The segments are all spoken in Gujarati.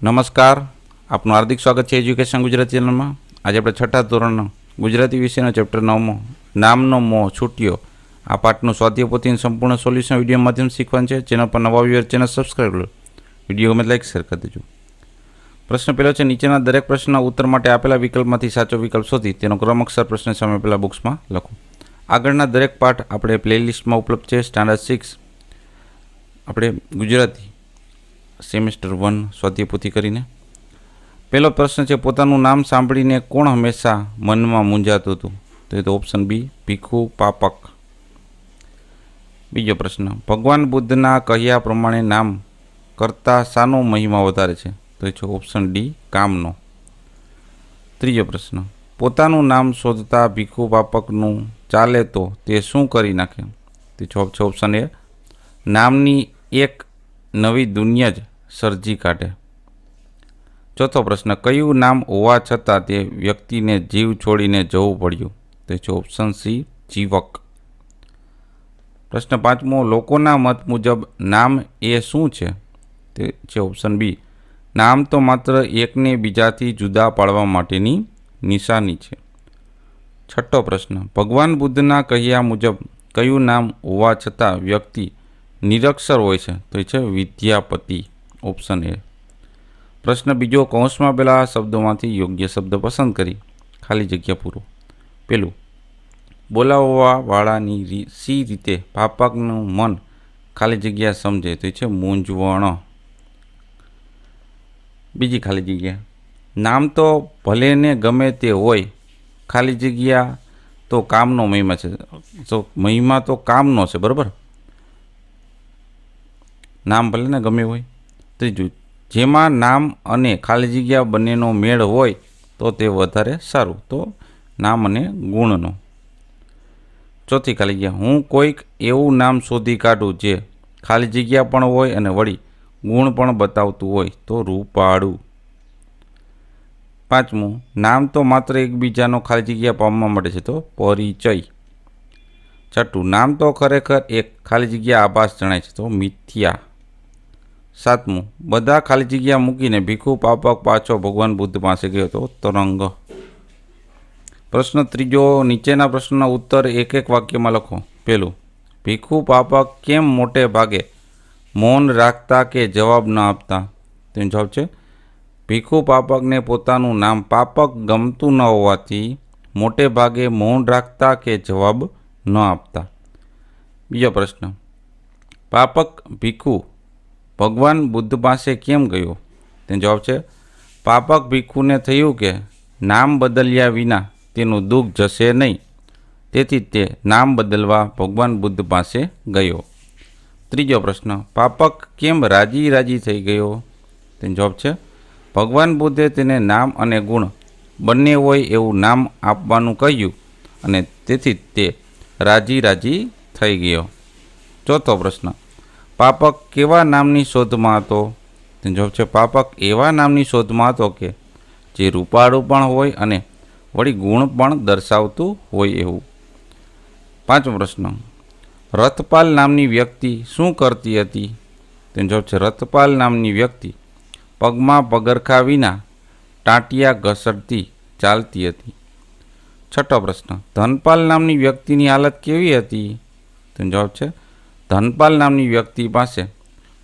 નમસ્કાર, આપનું હાર્દિક સ્વાગત છે એજ્યુકેશન ગુજરાતી ચેનલમાં. આજે આપણે છઠ્ઠા ધોરણનો ગુજરાતી વિષયનો ચેપ્ટર 9મો નામનો મોહ છૂટ્યો આ પાઠનું સ્વાધ્યાય પોથીનું સંપૂર્ણ સોલ્યુશન વિડીયો માધ્યમ શીખવાનું છે. ચેનલ પર નવા વ્યૂઅર ચેનલ સબસ્ક્રાઈબ કરો, વિડીયો ગમે લાઈક શેર કરી દેજો. પ્રશ્ન પહેલો છે, નીચેના દરેક પ્રશ્નના ઉત્તર માટે આપેલા વિકલ્પમાંથી સાચો વિકલ્પ શોધી તેનો ક્રમ અક્ષર પ્રશ્ન સામે આપેલા બોક્સમાં લખો. આગળના દરેક પાઠ આપણે પ્લેલિસ્ટમાં ઉપલબ્ધ છે. સ્ટાન્ડર્ડ 6 આપણે ગુજરાતી સેમેસ્ટર 1 સ્વાધ્યાય પોથી કરીને. પહેલો પ્રશ્ન છે, પોતાનું નામ સાંભળીને કોણ હંમેશા મનમાં મૂંઝાતું હતું? તો એ તો ઓપ્શન બી, ભીખુ પાપક. બીજો પ્રશ્ન, ભગવાન બુદ્ધના કહ્યા પ્રમાણે નામ કરતાં શાનો મહિમા વધારે છે? તો એ છે ઓપ્શન ડી, કામનો. ત્રીજો પ્રશ્ન, પોતાનું નામ શોધતા ભીખુ પાપકનું ચાલે તો તે શું કરી નાખે? તે જવાબ છે ઓપ્શન એ, નામની એક નવી દુનિયા જ સર્જી કાઢે. ચોથો પ્રશ્ન, કયું નામ હોવા છતાં તે વ્યક્તિને જીવ છોડીને જવું પડ્યું? તે છે ઓપ્શન સી, જીવક. પ્રશ્ન પાંચમો, લોકોના મત મુજબ નામ એ શું છે? તે છે ઓપ્શન બી, નામ તો માત્ર એકને બીજાથી જુદા પાડવા માટેની નિશાની છે. છઠ્ઠો પ્રશ્ન, ભગવાન બુદ્ધના કહ્યા મુજબ કયું નામ હોવા છતાં વ્યક્તિ નિરક્ષર હોય છે? તો એ છે વિદ્યાપતિ, ઓપ્શન એ. પ્રશ્ન બીજો, કૌંસમાં પેલા શબ્દોમાંથી યોગ્ય શબ્દ પસંદ કરી ખાલી જગ્યા પૂરો. પેલું, બોલાવવાવાળાની સી રીતે પાપકનું મન ખાલી જગ્યા સમજે? તો એ છે મૂંઝવણ. બીજી ખાલી જગ્યા, નામ તો ભલે ને ગમે તે હોય, ખાલી જગ્યા તો કામનો મહિમા છે. તો મહિમા તો કામનો છે, બરાબર. નામ ભલે ને ગમે હોય. ત્રીજું, જેમાં નામ અને ખાલી જગ્યા બંનેનો મેળ હોય તો તે વધારે સારું. તો નામ અને ગુણનો. ચોથી ખાલી જગ્યા, હું કોઈક એવું નામ શોધી કાઢું જે ખાલી જગ્યા પણ હોય અને વળી ગુણ પણ બતાવતું હોય. તો રૂપાળું. પાંચમું, નામ તો માત્ર એકબીજાનો ખાલી જગ્યા પામવા માટે છે. તો પરિચય. છઠ્ઠું, નામ તો ખરેખર એક ખાલી જગ્યા આભાસ જણાય છે. તો મિથ્યા. સાતમું, બધા ખાલી જગ્યા મૂકીને ભીખુ પાપક પાછો ભગવાન બુદ્ધ પાસે ગયો. તો તરંગ. પ્રશ્ન ત્રીજો, નીચેના પ્રશ્નના ઉત્તર એક એક વાક્યમાં લખો. પહેલું, ભીખુ પાપક કેમ મોટે ભાગે મૌન રાખતા કે જવાબ ન આપતા? તેનો જવાબ છે, ભીખુ પાપકને પોતાનું નામ પાપક ગમતું ન હોવાથી મોટે ભાગે મૌન રાખતા કે જવાબ ન આપતા. બીજો પ્રશ્ન, પાપક ભીખુ ભગવાન બુદ્ધ પાસે કેમ ગયો? તેનો જવાબ છે, પાપક ભીખુને થયું કે નામ બદલ્યા વિના તેનું દુઃખ જશે નહીં, તેથી તે નામ બદલવા ભગવાન બુદ્ધ પાસે ગયો. ત્રીજો પ્રશ્ન, પાપક કેમ રાજી રાજી થઈ ગયો? તેનો જવાબ છે, ભગવાન બુદ્ધે તેને નામ અને ગુણ બંને હોય એવું નામ આપવાનું કહ્યું અને તેથી તે રાજી રાજી થઈ ગયો. ચોથો પ્રશ્ન, પાપક કેવા નામની શોધમાં હતો? તેનો જવાબ છે, પાપક એવા નામની શોધમાં હતો કે જે રૂપાળું પણ હોય અને વળી ગુણ પણ દર્શાવતું હોય એવું. પાંચમો પ્રશ્ન, રથપાલ નામની વ્યક્તિ શું કરતી હતી? તેનો જવાબ છે, રથપાલ નામની વ્યક્તિ પગમાં પગરખા વિના ટાંટિયા ઘસડતી ચાલતી હતી. છઠ્ઠો પ્રશ્ન, ધનપાલ નામની વ્યક્તિની હાલત કેવી હતી? તેનો જવાબ છે, ધનપાલ નામની વ્યક્તિ પાસે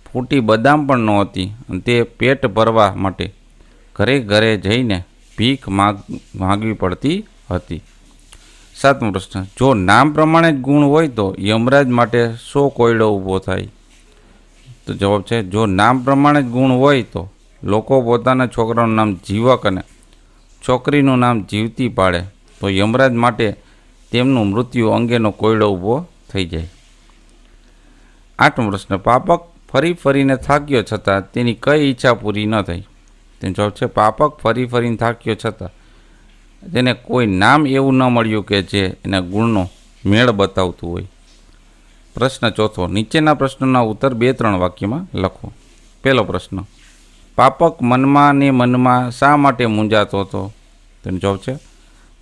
ફૂટી બદામ પણ નહોતી અને તે પેટ ભરવા માટે ઘરે ઘરે જઈને ભીખ માગવી પડતી હતી. સાતમો પ્રશ્ન, જો નામ પ્રમાણે જ ગુણ હોય તો યમરાજ માટે શો કોયડો ઊભો થાય? તો જવાબ છે, જો નામ પ્રમાણે જ ગુણ હોય તો લોકો પોતાના છોકરાનું નામ જીવક અને છોકરીનું નામ જીવતી પાડે તો યમરાજ માટે તેમનું મૃત્યુ અંગેનો કોયડો ઊભો થઈ જાય. આઠમો પ્રશ્ન, પાપક ફરી ફરીને થાક્યો છતાં તેની કઈ ઈચ્છા પૂરી ન થઈ? તેનો જવાબ છે, પાપક ફરી ફરીને થાક્યો છતાં તેને કોઈ નામ એવું ન મળ્યું કે જે એના ગુણનો મેળ બતાવતું હોય. પ્રશ્ન ચોથો, નીચેના પ્રશ્નોના ઉત્તર 2-3 વાક્યમાં લખો. પહેલો પ્રશ્ન, પાપક મનમાં ને મનમાં શા માટે મૂંઝાતો હતો? તેનો જવાબ છે,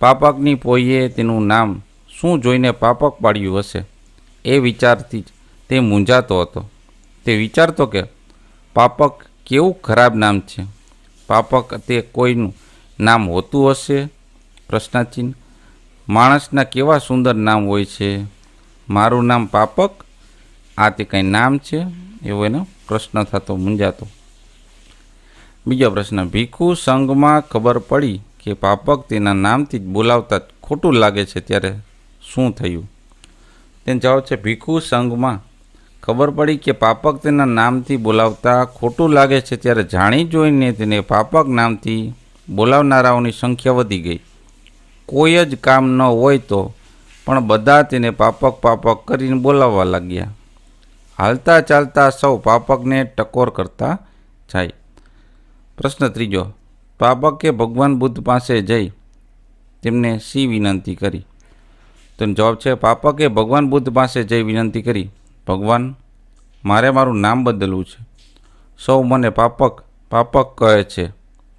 પાપકની પોઈએ તેનું નામ શું જોઈને પાપક પાડ્યું હશે એ વિચારથી જ તે મૂંઝાતો હતો. તે વિચારતો કે પાપક કેવું ખરાબ નામ છે, પાપક તે કોઈનું નામ હોતું હશે? પ્રશ્નાચિહ્ન. માણસના કેવા સુંદર નામ હોય છે? મારું નામ પાપક, આ તે કંઈ નામ છે? એવો એનો પ્રશ્ન થતો, મૂંઝાતો. બીજો પ્રશ્ન, ભીખુ સંઘમાં ખબર પડી કે પાપક તેના નામથી જ બોલાવતા ખોટું લાગે છે ત્યારે શું થયું? તેનો જવાબ છે, ભીખુ સંઘમાં ખબર પડી કે પાપક તેના નામથી બોલાવતા ખોટું લાગે છે ત્યારે જાણી જોઈને તેને પાપક નામથી બોલાવનારાઓની સંખ્યા વધી ગઈ. કોઈ જ કામ ન હોય તો પણ બધા તેને પાપક પાપક કરીને બોલાવવા લાગ્યા. હાલતા ચાલતા સૌ પાપકને ટકોર કરતા જાય. પ્રશ્ન ત્રીજો, પાપકે ભગવાન બુદ્ધ પાસે જઈ તેમને શી વિનંતી કરી? તો જવાબ છે, પાપકે ભગવાન બુદ્ધ પાસે જઈ વિનંતી કરી, ભગવાન, મારે મારું નામ બદલવું છે. સૌ મને પાપક પાપક કહે છે,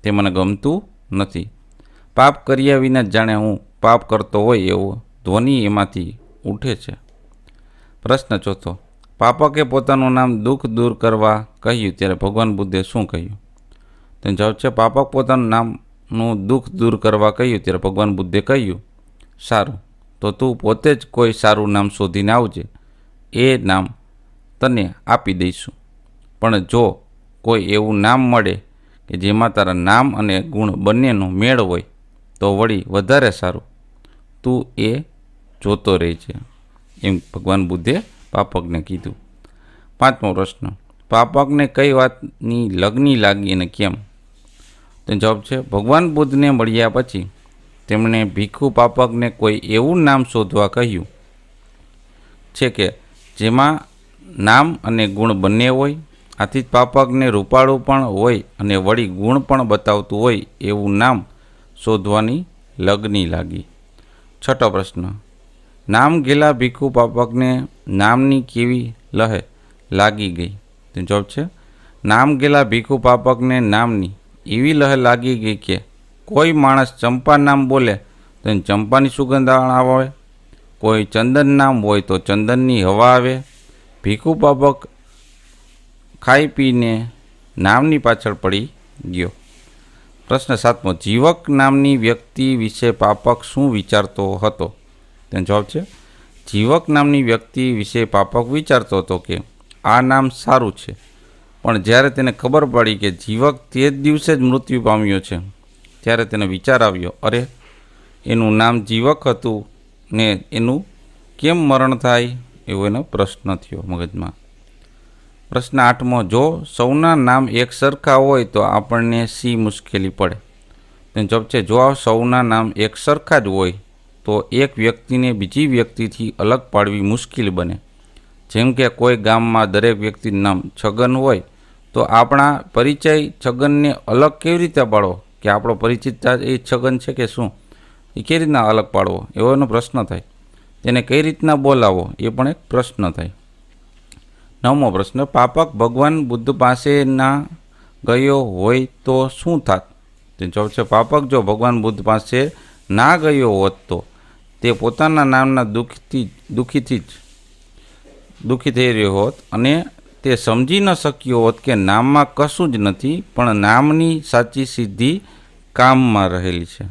તે મને ગમતું નથી. પાપ કર્યા વિના જાણે હું પાપ કરતો હોય એવો ધ્વનિ એમાંથી ઉઠે છે. પ્રશ્ન ચોથો, પાપકે પોતાનું નામ દુઃખ દૂર કરવા કહ્યું ત્યારે ભગવાન બુદ્ધે શું કહ્યું? તો જવાબ છે, પાપક પોતાનું નામનું દુઃખ દૂર કરવા કહ્યું ત્યારે ભગવાન બુદ્ધે કહ્યું, સારું, તો તું પોતે જ કોઈ સારું નામ શોધીને આવજે, એ નામ તને આપી દઈશું. પણ જો કોઈ એવું નામ મળે કે જેમાં તારા નામ અને ગુણ બંનેનો મેળ હોય તો વળી વધારે સારું, તું એ જોતો રહેજે, એમ ભગવાન બુદ્ધે પાપકને કીધું. પાંચમો પ્રશ્ન, પાપકને કઈ વાતની લગની લાગી અને કેમ? તો જવાબ છે, ભગવાન બુદ્ધને મળ્યા પછી તેમણે ભીખુ પાપકને કોઈ એવું નામ શોધવા કહ્યું છે કે જેમાં નામ અને ગુણ બંને હોય. આથી જ પાપકને રૂપાળું પણ હોય અને વળી ગુણ પણ બતાવતું હોય એવું નામ શોધવાની લગની લાગી. છઠ્ઠો પ્રશ્ન, નામ ગેલા ભીખુ પાપકને નામની કેવી લહે લાગી ગઈ? તો જવાબ છે, નામ ગેલા ભીખુ પાપકને નામની એવી લહે લાગી ગઈ કે કોઈ માણસ ચંપા નામ બોલે તો એને ચંપાની સુગંધ આવે, કોઈ ચંદન નામ હોય તો ચંદનની હવા આવે. ભીખુ પાપક ખાઈ પીને નામની પાછળ પડી ગયો. પ્રશ્ન સાતમો, જીવક નામની વ્યક્તિ વિશે પાપક શું વિચારતો હતો? તેનો જવાબ છે, જીવક નામની વ્યક્તિ વિશે પાપક વિચારતો હતો કે આ નામ સારું છે, પણ જ્યારે તેને ખબર પડી કે જીવક તે જ દિવસે જ મૃત્યુ પામ્યો છે ત્યારે તેને વિચાર આવ્યો, અરે, એનું નામ જીવક હતું ને એનું કેમ મરણ થાય? એવો એનો પ્રશ્ન થયો મગજમાં. પ્રશ્ન આઠમો, જો સૌના નામ એક સરખા હોય તો આપણને શી મુશ્કેલી પડે? તેનો જવાબ છે, જો સૌના નામ એક સરખા જ હોય તો એક વ્યક્તિને બીજી વ્યક્તિથી અલગ પાડવી મુશ્કેલ બને. જેમ કે કોઈ ગામમાં દરેક વ્યક્તિનું નામ છગન હોય તો આપણા પરિચય છગનને અલગ કેવી રીતે પાડવો? કે આપણો પરિચિત એ છગન છે કે શું, એ કેવી રીતના અલગ પાડવો? એવો એનો પ્રશ્ન થાય. તેને કઈ રીતના બોલાવો એ પણ એક પ્રશ્ન થાય. નવમો પ્રશ્ન, પાપક ભગવાન બુદ્ધ પાસે ના ગયો હોય તો શું થાત? તે જવાબ છે, પાપક જો ભગવાન બુદ્ધ પાસે ના ગયો હોત તો તે પોતાના નામના દુઃખી થઈ રહ્યો હોત અને તે સમજી ન શક્યો હોત કે નામમાં કશું જ નથી, પણ નામની સાચી સિદ્ધિ કામમાં રહેલી છે.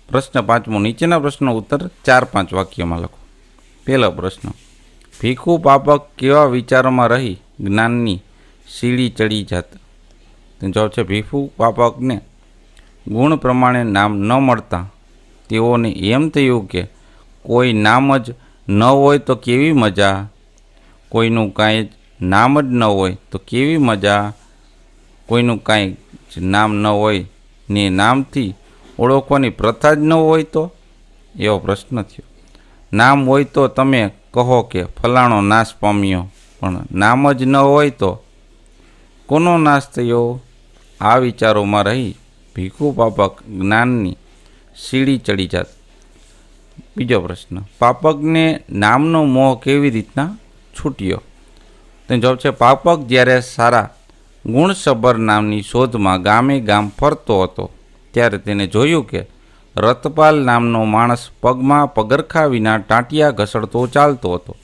પ્રશ્ન પાંચમો, નીચેના પ્રશ્નનો ઉત્તર 4-5 વાક્યમાં લખો. પહેલો પ્રશ્ન, ભીખુ પાપક કેવા વિચારોમાં રહી જ્ઞાનની સીડી ચડી જાત? તેનો જવાબ છે, ભીખુ પાપકને ગુણ પ્રમાણે નામ ન મળતા તેઓને એમ થયું કે કોઈ નામ જ ન હોય તો કેવી મજા, કોઈનું કાંઈ નામ જ ન હોય તો કેવી મજા, કોઈનું કાંઈ જ નામ ન હોય ને નામથી ઓળખવાની પ્રથા જ ન હોય તો? એવો પ્રશ્ન થયો. નામ હોય તો તમે કહો કે ફલાણો નાશ પામ્યો, પણ નામ જ ન હોય તો કોનો નાશ થયો? આ વિચારોમાં રહી ભીખુ પાપક જ્ઞાનની સીડી ચડી જાત. બીજો પ્રશ્ન, પાપકને નામનો મોહ કેવી રીતના છૂટ્યો? તેનો જવાબ છે, પાપક જ્યારે સારા ગુણસભર નામની શોધમાં ગામે ગામ ફરતો હતો ત્યારે તેને જોયું કે રતપાલ નામનો માણસ પગમાં પગરખા વિના ટાંટિયા ઘસડતો ચાલતો હતો.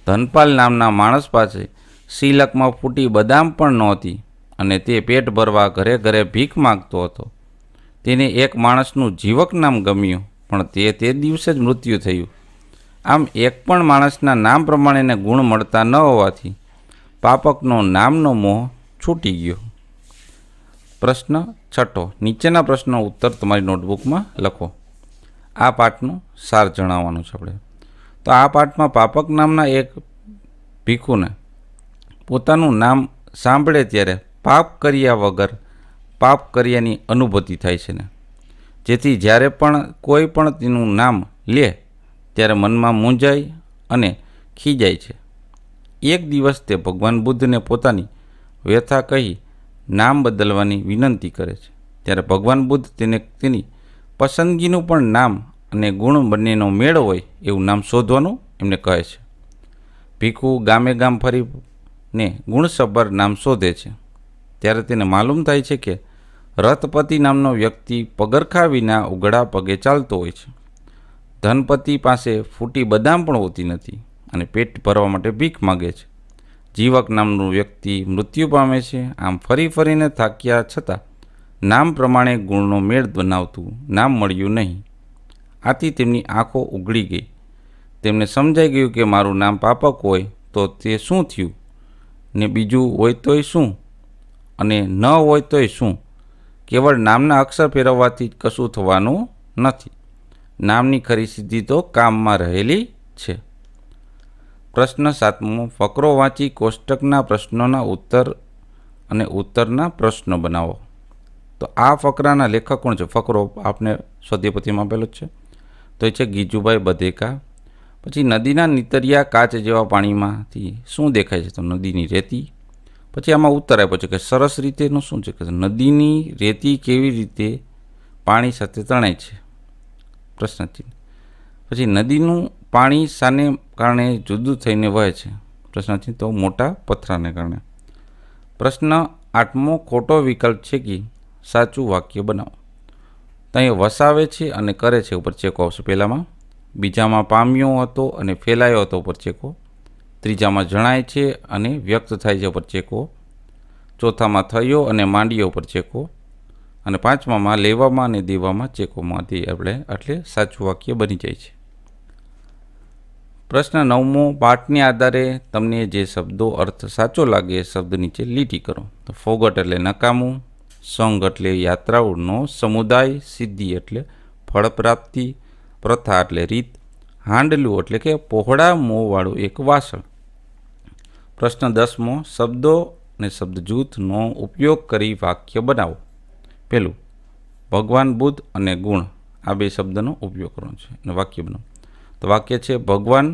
ધનપાલ નામના માણસ પાસે સિલકમાં ફૂટી બદામ પણ નહોતી અને તે પેટ ભરવા ઘરે ઘરે ભીખ માગતો હતો. તેને એક માણસનું જીવક નામ ગમ્યું, પણ તે દિવસે જ મૃત્યુ થયું. આમ એક પણ માણસના નામ પ્રમાણેને ગુણ મળતા ન હોવાથી પાપકનો નામનો મોહ છૂટી ગયો. પ્રશ્ન 6. નીચેના પ્રશ્નનો ઉત્તર તમારી નોટબુકમાં લખો. આ પાઠનો સાર જણાવવાનો છે આપણે. તો આ પાઠમાં પાપક નામના એક ભીખુને પોતાનું નામ સાંભળે ત્યારે પાપ કર્યા વગર પાપ કર્યાની અનુભૂતિ થાય છે ને, જેથી જ્યારે પણ કોઈ પણ તેનું નામ લે ત્યારે મનમાં મૂંઝાય અને ખીજાય છે. એક દિવસ તે ભગવાન બુદ્ધને પોતાની વ્યથા કહી નામ બદલવાની વિનંતી કરે છે. ત્યારે ભગવાન બુદ્ધ તેને તેની પસંદગીનું પણ નામ અને ગુણ બંનેનો મેળ હોય એવું નામ શોધવાનું એમને કહે છે. ભીખુ ગામે ગામ ફરીને ગુણસભર નામ શોધે છે. ત્યારે તેને માલુમ થાય છે કે રથપતિ નામનો વ્યક્તિ પગરખા વિના ઉઘડા પગે ચાલતો હોય છે. ધનપતિ પાસે ફૂટી બદામ પણ હોતી નથી અને પેટ ભરવા માટે ભીખ માગે છે. જીવક નામનું વ્યક્તિ મૃત્યુ પામે છે. આમ ફરી ફરીને થાક્યા છતાં નામ પ્રમાણે ગુણનો મેળ બનાવતું નામ મળ્યું નહીં. આથી તેમની આંખો ઉઘડી ગઈ. તેમને સમજાઈ ગયું કે મારું નામ પાપક હોય તો તે શું થયું, ને બીજું હોય તોય શું, અને ન હોય તોય શું. કેવળ નામના અક્ષર ફેરવવાથી જ કશું થવાનું નથી. નામની ખરી સિદ્ધિ તો કામમાં રહેલી છે. પ્રશ્ન 7. ફકરો વાંચી કોષ્ટકના પ્રશ્નોના ઉત્તર અને ઉત્તરના પ્રશ્નો બનાવો. તો આ ફકરાના લેખક કોણ છે? ફકરો આપને સ્વાધ્યાયપોથીમાં આપેલો જ છે. તો એ છે ગીજુભાઈ બધેકા. પછી નદીના નીતરિયા કાચ જેવા પાણીમાંથી શું દેખાય છે? તો નદીની રેતી. પછી આમાં ઉત્તર આપ્યો છે કે સરસ રીતેનું શું છે કે નદીની રેતી કેવી રીતે પાણી સાથે તણાય છે? પ્રશ્ન ચિહ્ન. પછી નદીનું પાણી શાને કારણે જુદું થઈને વહે છે? પ્રશ્ન ચિહ્ન. તો મોટા પથરાને કારણે. પ્રશ્ન 8. ખોટો વિકલ્પ છે કે સાચું વાક્ય બનાવો. તો અહીં વસાવે છે અને કરે છે ઉપર ચેકો આવશે પહેલામાં. બીજામાં પામ્યો હતો અને ફેલાયો હતો ઉપર ચેકો. ત્રીજામાં જણાય છે અને વ્યક્ત થાય છે ઉપર ચેકો. ચોથામાં થયો અને માંડ્યો ઉપર ચેકો. અને પાંચમામાં લેવામાં અને દેવામાં ચેકોમાંથી આપણે એટલે સાચું વાક્ય બની જાય છે. પ્રશ્ન 9. પાઠને આધારે તમને જે શબ્દો અર્થ સાચો લાગે એ શબ્દ નીચે લીટી કરો. તો ફોગટ એટલે નકામું, સંઘ એટલે યાત્રાળુનો સમુદાય, સિદ્ધિ એટલે ફળ પ્રાપ્તિ, પ્રથા એટલે રીત, હાંડલું એટલે કે પહોળા મોંવાળું એક વાસણ. પ્રશ્ન 10. શબ્દો અને શબ્દ જૂથનો ઉપયોગ કરી વાક્ય બનાવો. પહેલું, ભગવાન બુદ્ધ અને ગુણ, આ બે શબ્દનો ઉપયોગ કરવાનો છે અને વાક્ય બનાવો. તો વાક્ય છે ભગવાન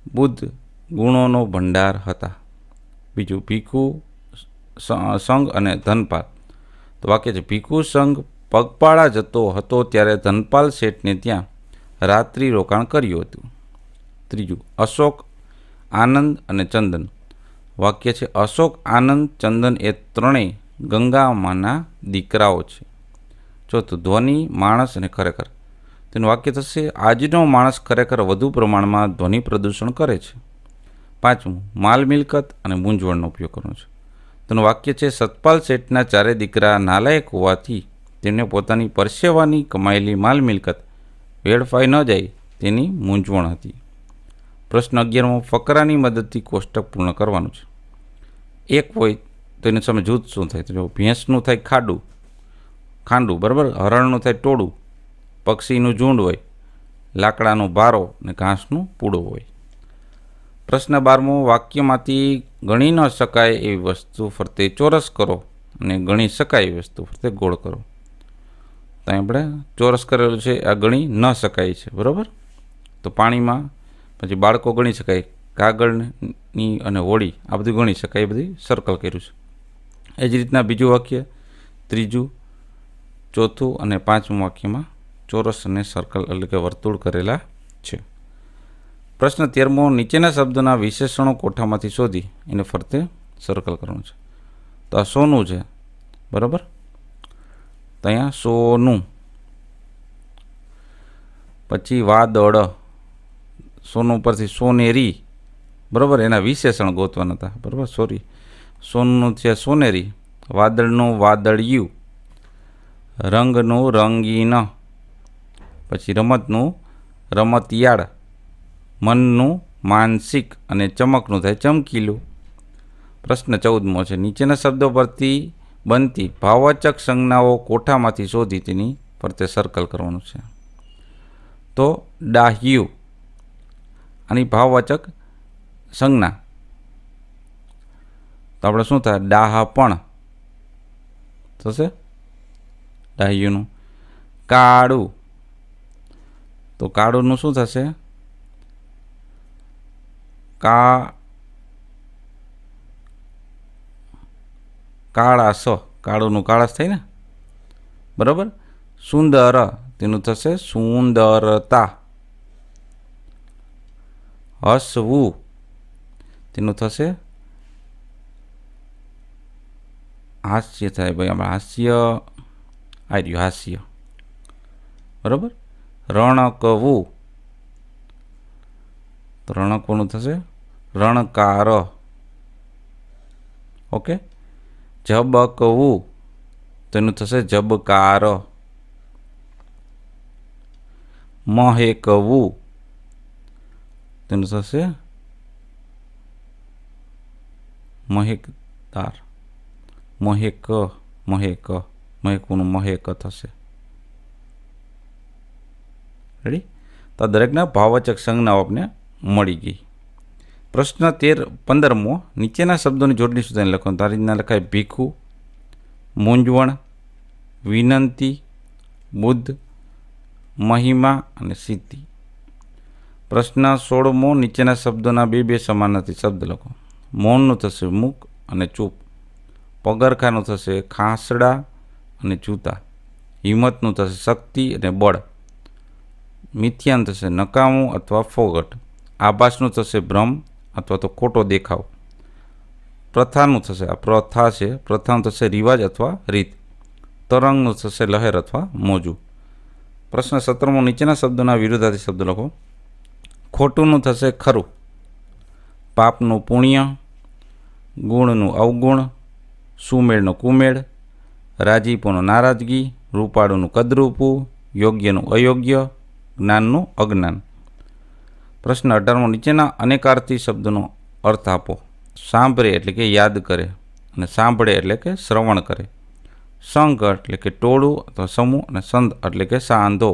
બુદ્ધ ગુણોનો ભંડાર હતા. બીજું, ભીખુ સંઘ અને ધનપાલ. તો વાક્ય છે ભીખુ સંઘ પગપાળા જતો હતો ત્યારે ધનપાલ શેઠને ત્યાં રાત્રિ રોકાણ કર્યું હતું. ત્રીજું, અશોક, આનંદ અને ચંદન. વાક્ય છે અશોક, આનંદ, ચંદન એ ત્રણેય ગંગામાના દીકરાઓ છે. ચોથું, ધ્વનિ, માણસ અને ખરેખર. તેનું વાક્ય થશે આજનો માણસ ખરેખર વધુ પ્રમાણમાં ધ્વનિ પ્રદૂષણ કરે છે. પાંચમું, માલ મિલકત અને મૂંઝવણનો ઉપયોગ કરવાનો છે. તેનું વાક્ય છે સતપાલ શેઠના ચારે દીકરા નાલાયક હોવાથી તેમને પોતાની પરસેવાની કમાયેલી માલ મિલકત વેડફાઈ ન જાય તેની મૂંઝવણ હતી. પ્રશ્ન 11. ફકરાની મદદથી કોષ્ટક પૂર્ણ કરવાનું છે. એક હોય તો એની સામે જૂથ શું થાય? તો જો ભેંસનું થાય ખાંડું, બરાબર. હરણનું થાય ટોળું, પક્ષીનું ઝુંડ હોય, લાકડાનો ભારો અને ઘાસનું પૂડો હોય. પ્રશ્ન 12. વાક્યમાંથી ગણી ન શકાય એવી વસ્તુ ફરતે ચોરસ કરો અને ગણી શકાય એવી વસ્તુ ફરતે ગોળ કરો. તો આપણે ચોરસ કરેલું છે, આ ગણી ન શકાય છે, બરાબર. તો પાણીમાં પછી બાળકો ગણી શકાય, કાગળની અને હોળી આ બધું ગણી શકાય, એ બધી સર્કલ કર્યું છે. એ જ રીતના બીજું વાક્ય, ત્રીજું, ચોથું અને પાંચમું વાક્યમાં ચોરસ અને સર્કલ એટલે કે વર્તુળ કરેલા છે. પ્રશ્ન 13. નીચેના શબ્દોના વિશેષણો કોઠામાંથી શોધી એને ફરતે સર્કલ કરવાનું છે. તો આ સોનું છે, બરાબર. તો અહીંયા સોનું. પછી વાદળ, સોનું પરથી સોનેરી, બરાબર. એના વિશેષણ ગોતવાના હતા, બરાબર. સોનું છે સોનેરી, વાદળનું વાદળિયું, રંગનું રંગીન, પછી રમતનું રમતિયાળ, મનનું માનસિક અને ચમકનું થાય ચમકીલું. પ્રશ્ન 14મો છે, નીચેના શબ્દો પરથી બનતી ભાવવાચક સંજ્ઞાઓ કોઠામાંથી શોધી તેની ફરતે સર્કલ કરવાનું છે. તો ડાહ્યું, આની ભાવવાચક સંજ્ઞા તો આપણે શું થાય? ડાહપણ થશે ડાહ્યુંનું. કાળું, તો કાળુંનું શું થશે? કાળાસ, કાળુંનું કાળાસ થાય ને, બરાબર. સુંદર, તેનું થશે સુંદરતા. હસવું, તેનું થશે હાસ્ય થાય ભાઈ, આપણે હાસ્ય આવી રહ્યું, હાસ્ય, બરાબર. રણકવું, તો રણકવાનું થશે રણકાર. ઓકે. ઝબકવું, તેનું થશે ઝબકાર. મહેકવું, તેનું થશે મહેકદાર. મહેક, મહેક, મહેકનું મહેક થશે. રેડી? તો દરેકના ભાવવાચક સંજ્ઞાઓ આપણે મળી ગઈ. પ્રશ્ન 15મો, નીચેના શબ્દોની જોડણી સુધારીને લખો. તો આ રીતના લખાય: ભીખું, મૂંઝવણ, વિનંતી, બુદ્ધ, મહિમા અને સિદ્ધિ. પ્રશ્ન 16મો, નીચેના શબ્દોના બે સમાન નથી શબ્દ લખો. મૌનનું થશે મૂક અને ચૂપ. પગરખાનું થશે ખાસડા અને જૂતા. હિંમતનું થશે શક્તિ અને બળ. મિથ્યાનું થશે નકામું અથવા ફોગટ. આભાસનું થશે ભ્રમ અથવા તો ખોટો દેખાવ. પ્રથાનું થશે, આ પ્રથા છે, પ્રથાનું થશે રિવાજ અથવા રીત. તરંગનું થશે લહેર અથવા મોજું. પ્રશ્ન 17મો, નીચેના શબ્દોના વિરુદ્ધાર્થી શબ્દ લખો. ખોટુંનું થશે ખરું. પાપનું પુણ્ય. ગુણનું અવગુણ. સુમેળનું કુમેળ. રાજીપોનું નારાજગી. રૂપાળુનું કદરૂપું. યોગ્યનું અયોગ્ય. જ્ઞાનનું અજ્ઞાન. પ્રશ્ન 18મો, નીચેના અનેકાર્થી શબ્દનો અર્થ આપો. સાંભળે એટલે કે યાદ કરે, અને સાંભળે એટલે કે શ્રવણ કરે. સંઘ એટલે કે ટોળું અથવા સમૂહ, અને સંત એટલે કે સાંધો.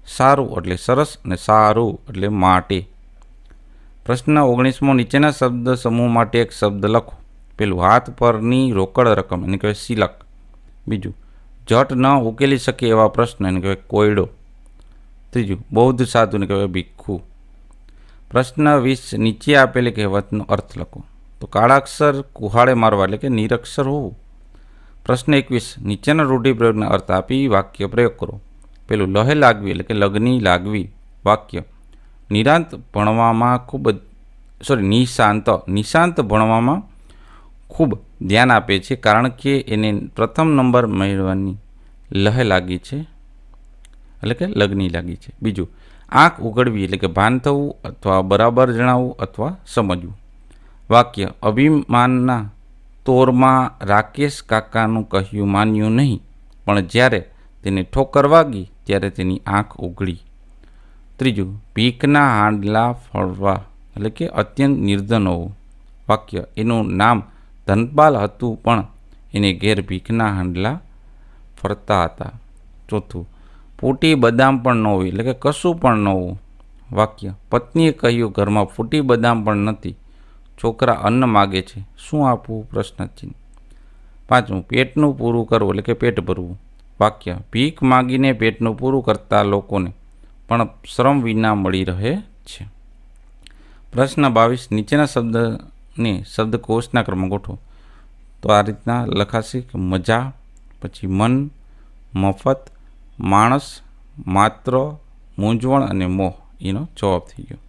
સારું એટલે સરસ, અને સારું એટલે માટે. પ્રશ્ન 19મો, નીચેના શબ્દ સમૂહ માટે એક શબ્દ લખો. પેલું, હાથ પરની રોકડ રકમ, એને કહેવાય સિલક. બીજું, જટ ન ઉકેલી શકે એવા પ્રશ્ન, એને કહેવાય કોયડો. ત્રીજું, બૌદ્ધ સાધુને કહેવાય ભિક્ષુ. પ્રશ્ન 20, નીચે આપેલી કહેવતનો અર્થ લખો. તો કાળાક્ષર કુહાડે મારવા એટલે કે નિરક્ષર હોવું. પ્રશ્ન 21, નીચેના રૂઢિપ્રયોગના અર્થ આપી વાક્ય પ્રયોગ કરો. પેલું, લહે લાગવી એટલે કે લગ્ની લાગવી. વાક્ય, નિશાંત ભણવામાં ખૂબ ધ્યાન આપે છે કારણ કે એને પ્રથમ નંબર મેળવવાની લહે લાગી છે, એટલે કે લગ્ની લાગી છે. બીજું, આંખ ઉઘડવી એટલે કે ભાન થવું અથવા બરાબર જણાવવું અથવા સમજવું. વાક્ય, અભિમાનના તોરમાં રાકેશ કાકાનું કહ્યું માન્યું નહીં, પણ જ્યારે તેને ઠોકર વાગી ત્યારે તેની આંખ ઉઘડી. ત્રીજું, ભીખના હાંડલા ફળવા એટલે કે અત્યંત નિર્ધન હોવું. વાક્ય, એનું નામ ધનપાલ હતું પણ એને ઘેર ભીખના હાંડલા ફરતા હતા. ચોથું, ફૂટી બદામ પણ ન હોય એટલે કે કશું પણ ન હોવું. વાક્ય, પત્નીએ કહ્યું ઘરમાં ફૂટી બદામ પણ નથી, છોકરા અન્ન માગે છે, શું આપવું? પ્રશ્નચિહ્ન. પાંચમું, પેટનું પૂરું કરવું એટલે કે પેટ ભરવું. વાક્ય, ભીખ માગીને પેટનું પૂરું કરતા લોકોને પણ શ્રમ વિના મળી રહે છે. પ્રશ્ન 22, નીચેના શબ્દને શબ્દકોશના ક્રમમાં ગોઠવો. તો આ રીતના લખાશે કે મજા, પછી મન, મફત, માણસ, માત્ર, મૂંઝવણ અને મોહ. એનો જવાબ થઈ ગયો.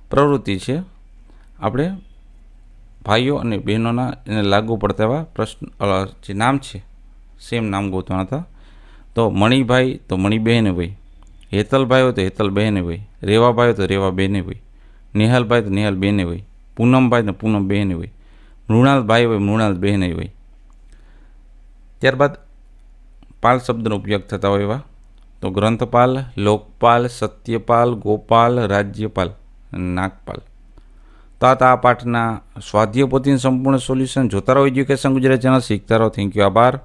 પ્રવૃત્તિ છે, આપણે ભાઈઓ અને બહેનોના એને લાગુ પડતા એવા પ્રશ્ન જે નામ છે સેમ નામ ગોતવાના હતા. તો મણિભાઈ તો મણિબહેને હોય, હેતલભાઈ હોય તો હેતલબહેને હોય, રેવાભાઈ હોય તો રેવાબહેને હોય, નેહલભાઈ તો નેહલબહેને હોય, પૂનમભાઈ તો પૂનમબહેને હોય, મૃણાલભાઈ હોય મૃણાલબહેને હોય. ત્યારબાદ પાલ શબ્દનો ઉપયોગ થતા હોય એવા તો ગ્રંથપાલ, લોકપાલ, સત્યપાલ, ગોપાલ, રાજ્યપાલ, નાગપાલ. તો આ પાઠના સ્વાધ્યાય પોથીનું સંપૂર્ણ સોલ્યુશન જોતા રહો એજ્યુકેશન ગુજરાતી ચેનલ, શીખતા રહો. થેન્ક યુ, આભાર.